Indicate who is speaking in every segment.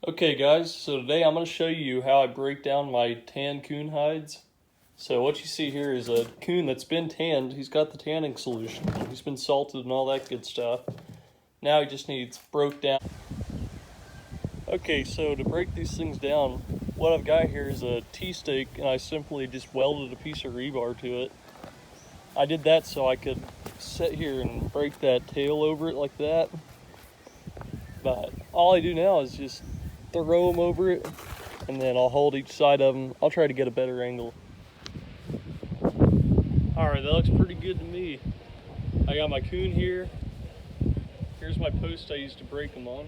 Speaker 1: Okay guys, so today I'm going to show you how I break down my tan coon hides. So what you see here is a coon that's been tanned. He's got the tanning solution. He's been salted and all that good stuff. Now he just needs broke down. Okay, so to break these things down, what I've got here is a T-stake and I simply just welded a piece of rebar to it. I did that so I could sit here and break that tail over it like that. But all I do now is just throw them over it, and then I'll hold each side of them. I'll try to get a better angle. Alright, that looks pretty good to me. I got my coon here. Here's my post I used to break them on.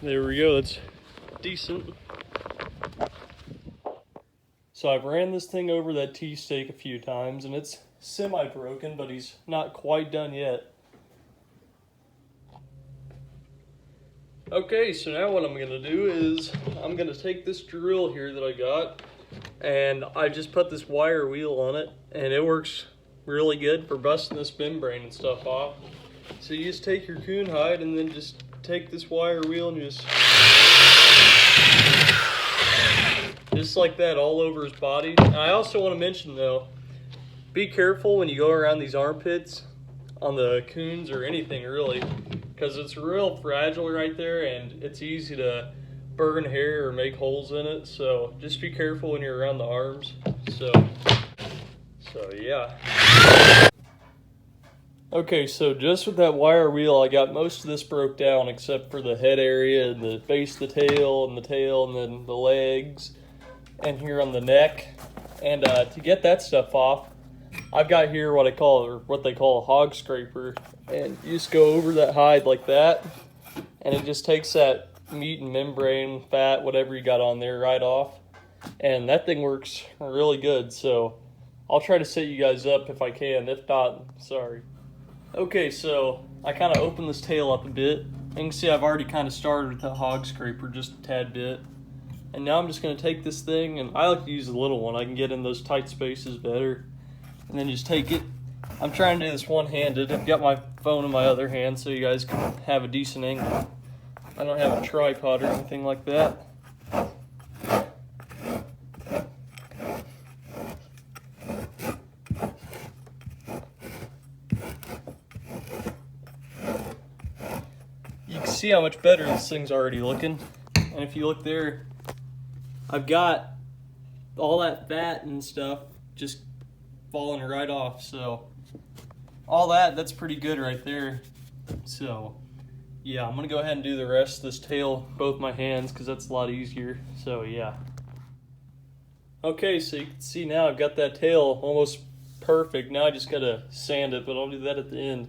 Speaker 1: There we go, that's decent. So I've ran this thing over that T-stake a few times and it's semi-broken, but he's not quite done yet. Okay, so now what I'm gonna do is I'm gonna take this drill here that I got and I just put this wire wheel on it and it works really good for busting this membrane and stuff off. So you just take your coon hide and then just take this wire wheel and just like that all over his body. And I also want to mention though, be careful when you go around these armpits on the coons or anything really, because it's real fragile right there and it's easy to burn hair or make holes in it. So just be careful when you're around the arms. So yeah. Okay, so just with that wire wheel, I got most of this broke down except for the head area and the base of the tail and then the legs and here on the neck. And to get that stuff off, I've got here what they call a hog scraper, and you just go over that hide like that, and it just takes that meat and membrane, fat, whatever you got on there right off, and that thing works really good. So I'll try to set you guys up if I can. If not, sorry. Okay, so I kind of opened this tail up a bit. You can see I've already kind of started with the hog scraper just a tad bit. And now I'm just going to take this thing, and I like to use the little one. I can get in those tight spaces better. And then just take it. I'm trying to do this one-handed. I've got my phone in my other hand so you guys can have a decent angle. I don't have a tripod or anything like that. You can see how much better this thing's already looking. And if you look there, I've got all that fat and stuff just falling right off. So all that's pretty good right there. So yeah, I'm gonna go ahead and do the rest of this tail both my hands because that's a lot easier. So yeah. Okay, so you can see now I've got that tail almost perfect. Now I just gotta sand it, but I'll do that at the end.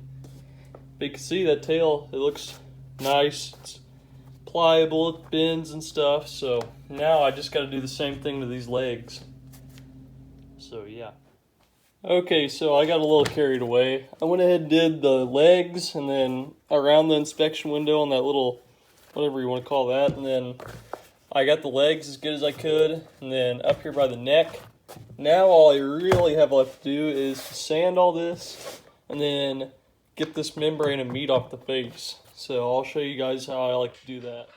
Speaker 1: But you can see that tail, it looks nice, it's pliable, it bends and stuff. So now I just got to do the same thing to these legs. So yeah. Okay, so I got a little carried away. I went ahead and did the legs and then around the inspection window on that little, whatever you want to call that, and then I got the legs as good as I could, and then up here by the neck. Now all I really have left to do is sand all this and then get this membrane and meat off the face. So I'll show you guys how I like to do that.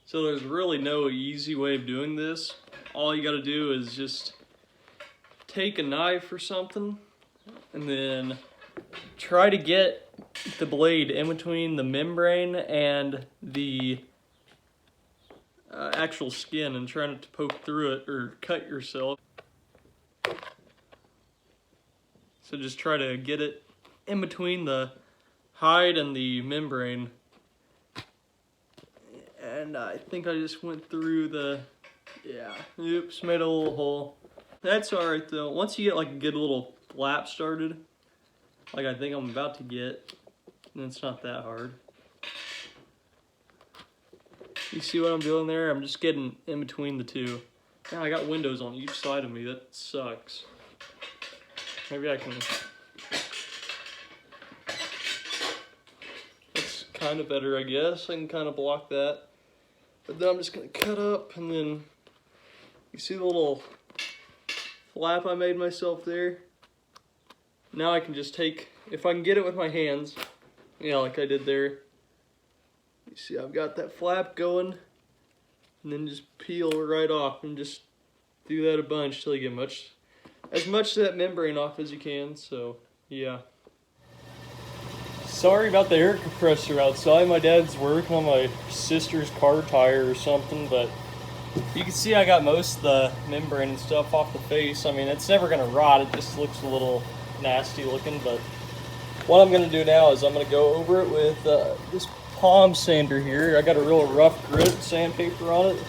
Speaker 1: So there's really no easy way of doing this. All you got to do is just take a knife or something and then try to get the blade in between the membrane and the actual skin, and try not to poke through it or cut yourself. So just try to get it in between the hide and the membrane. And I think I just went through the, yeah, oops, made a little hole. That's alright though. Once you get like a good little flap started, like I think I'm about to get, then it's not that hard. You see what I'm doing there? I'm just getting in between the two. Now I got windows on each side of me, that sucks. Maybe I can, that's kind of better I guess. I can kind of block that. But then I'm just gonna cut up, and then you see the little flap I made myself there? Now I can just take, if I can get it with my hands, yeah, like I did there. You see I've got that flap going, and then just peel right off, and just do that a bunch till you get as much of that membrane off as you can. So yeah. Sorry about the air compressor outside. My dad's working on my sister's car tire or something, but you can see I got most of the membrane and stuff off the face. I mean, it's never gonna rot, it just looks a little nasty looking, but what I'm gonna do now is I'm gonna go over it with this palm sander here. I got a real rough grit sandpaper on it.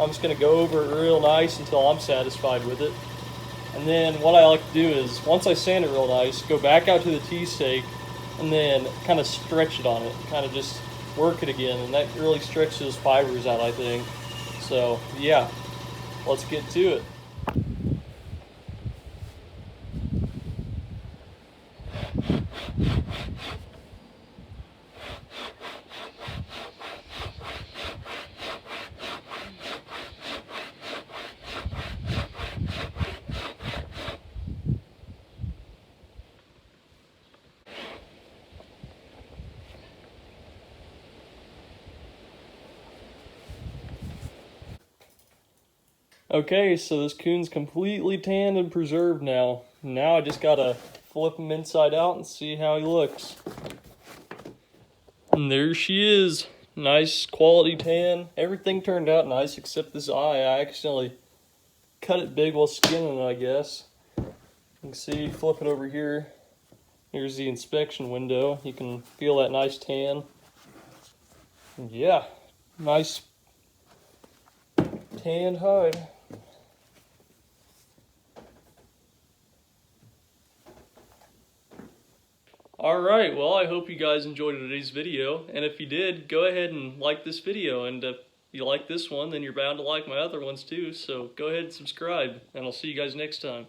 Speaker 1: I'm just gonna go over it real nice until I'm satisfied with it. And then what I like to do is, once I sand it real nice, go back out to the tea stake and then kind of stretch it on it, kind of just work it again, and that really stretches fibers out, I think. So yeah, let's get to it. Okay, so this coon's completely tanned and preserved now. Now I just gotta flip him inside out and see how he looks. And there she is. Nice quality tan. Everything turned out nice except this eye. I accidentally cut it big while skinning it, I guess. You can see, flip it over here. Here's the inspection window. You can feel that nice tan. And yeah, nice tanned hide. Alright, well I hope you guys enjoyed today's video, and if you did, go ahead and like this video, and if you like this one, then you're bound to like my other ones too, so go ahead and subscribe, and I'll see you guys next time.